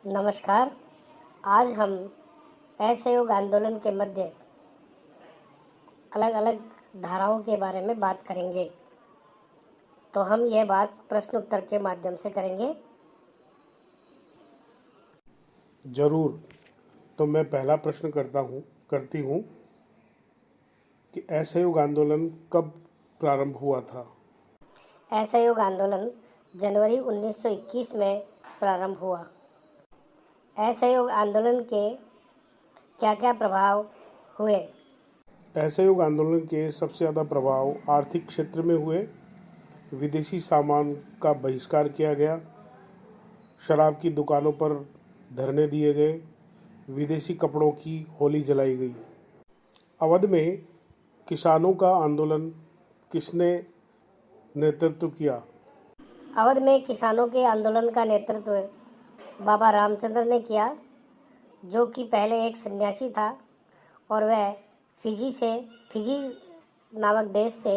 नमस्कार। आज हम असहयोग आंदोलन के मध्य अलग अलग धाराओं के बारे में बात करेंगे। तो हम यह बात प्रश्न उत्तर के माध्यम से करेंगे। जरूर। तो मैं पहला प्रश्न करती हूँ कि असहयोग आंदोलन कब प्रारंभ हुआ था? असहयोग आंदोलन जनवरी 1921 में प्रारंभ हुआ। असहयोग आंदोलन के क्या क्या प्रभाव हुए? असहयोग आंदोलन के सबसे ज़्यादा प्रभाव आर्थिक क्षेत्र में हुए। विदेशी सामान का बहिष्कार किया गया, शराब की दुकानों पर धरने दिए गए, विदेशी कपड़ों की होली जलाई गई। अवध में किसानों का आंदोलन किसने नेतृत्व किया? अवध में किसानों के आंदोलन का नेतृत्व बाबा रामचंद्र ने किया, जो कि पहले एक सन्यासी था और वह फिजी नामक देश से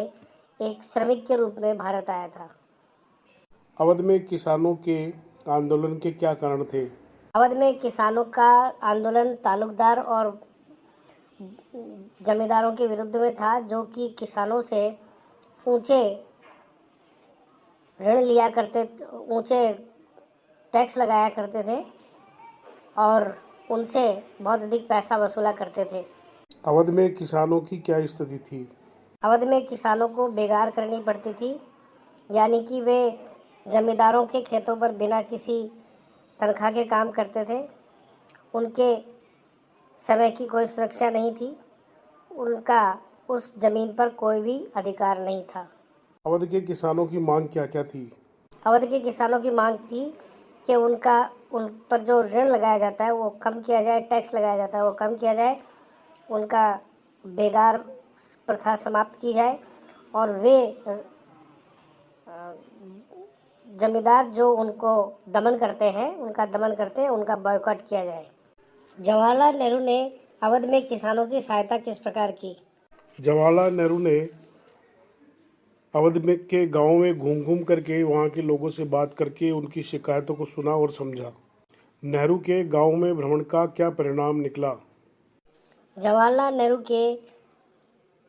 एक श्रमिक के रूप में भारत आया था। अवध में किसानों के आंदोलन के क्या कारण थे? अवध में किसानों का आंदोलन तालुकदार और जमींदारों के विरुद्ध में था, जो कि किसानों से ऊंचे ऋण लिया करते, ऊंचे टैक्स लगाया करते थे और उनसे बहुत अधिक पैसा वसूला करते थे। अवध में किसानों की क्या स्थिति थी? अवध में किसानों को बेगार करनी पड़ती थी, यानी कि वे जमींदारों के खेतों पर बिना किसी तनख्वाह के काम करते थे। उनके समय की कोई सुरक्षा नहीं थी, उनका उस जमीन पर कोई भी अधिकार नहीं था। अवध के किसानों की मांग क्या क्या थी? अवध के किसानों की मांग थी कि उन पर जो ऋण लगाया जाता है वो कम किया जाए, टैक्स लगाया जाता है वो कम किया जाए, उनका बेगार प्रथा समाप्त की जाए और वे जमींदार जो उनको दमन करते हैं, उनका बॉयकॉट किया जाए। जवाहरलाल नेहरू ने अवध में किसानों की सहायता किस प्रकार की? जवाहरलाल नेहरू ने अवध में के गाँव में घूम करके वहाँ के लोगों से बात करके उनकी शिकायतों को सुना और समझा। नेहरू के गाँव में भ्रमण का क्या परिणाम निकला? जवाहरलाल नेहरू के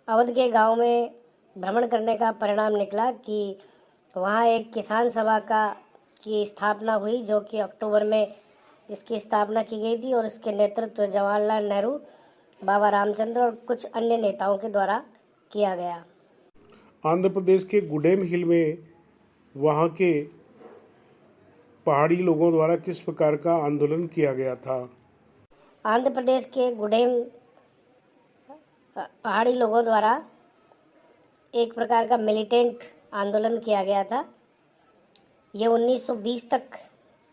अवध के गांव में भ्रमण करने का परिणाम निकला कि वहां एक किसान सभा की स्थापना हुई, जो कि अक्टूबर में जिसकी स्थापना की गई थी और इसके नेतृत्व जवाहरलाल नेहरू, बाबा रामचंद्र और कुछ अन्य नेताओं के द्वारा किया गया। आंध्र प्रदेश के गुडेम हिल में वहाँ के पहाड़ी लोगों द्वारा किस प्रकार का आंदोलन किया गया था? आंध्र प्रदेश के गुडेम पहाड़ी लोगों द्वारा एक प्रकार का मिलिटेंट आंदोलन किया गया था। ये 1920 तक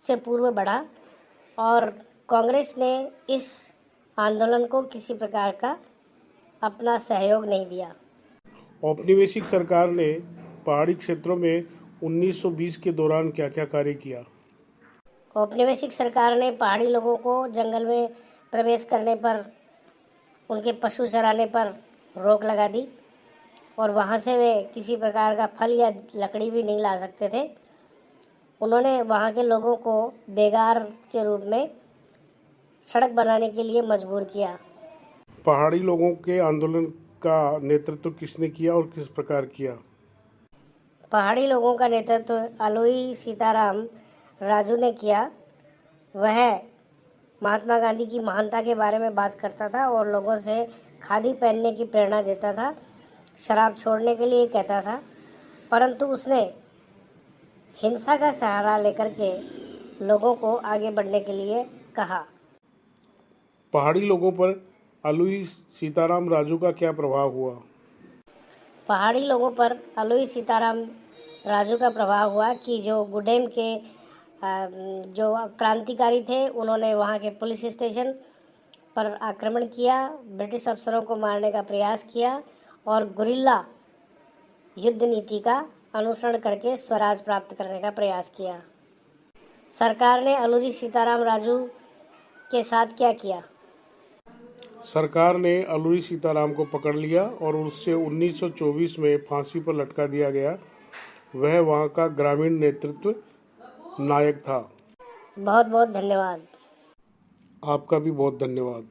से पूर्व बढ़ा और कांग्रेस ने इस आंदोलन को किसी प्रकार का अपना सहयोग नहीं दिया। औपनिवेशिक सरकार ने पहाड़ी क्षेत्रों में 1920 के दौरान क्या क्या कार्य किया? औपनिवेशिक सरकार ने पहाड़ी लोगों को जंगल में प्रवेश करने पर, उनके पशु चराने पर रोक लगा दी और वहाँ से वे किसी प्रकार का फल या लकड़ी भी नहीं ला सकते थे। उन्होंने वहाँ के लोगों को बेगार के रूप में सड़क बनाने के लिए मजबूर किया। पहाड़ी लोगों के आंदोलन का नेतृत्व किसने किया और किस प्रकार किया? पहाड़ी लोगों का नेतृत्व अलोई सीताराम राजू ने किया। वह महात्मा गांधी की महानता के बारे में बात करता था और लोगों से खादी पहनने की प्रेरणा देता था, शराब छोड़ने के लिए कहता था, परंतु उसने हिंसा का सहारा लेकर के लोगों को आगे बढ़ने के लिए कहा। पहाड़ी लोगों पर अलोई सीताराम राजू का क्या प्रभाव हुआ? पहाड़ी लोगों पर अलोई सीताराम राजू का प्रभाव हुआ कि जो गुडेम के जो क्रांतिकारी थे, उन्होंने वहाँ के पुलिस स्टेशन पर आक्रमण किया, ब्रिटिश अफसरों को मारने का प्रयास किया और गुरिल्ला युद्ध नीति का अनुसरण करके स्वराज प्राप्त करने का प्रयास किया। सरकार ने अलोई सीताराम राजू के साथ क्या किया? सरकार ने अलोई सीताराम को पकड़ लिया और उससे 1924 में फांसी पर लटका दिया गया। वह वहाँ का ग्रामीण नेतृत्व नायक था। बहुत बहुत धन्यवाद। आपका भी बहुत धन्यवाद।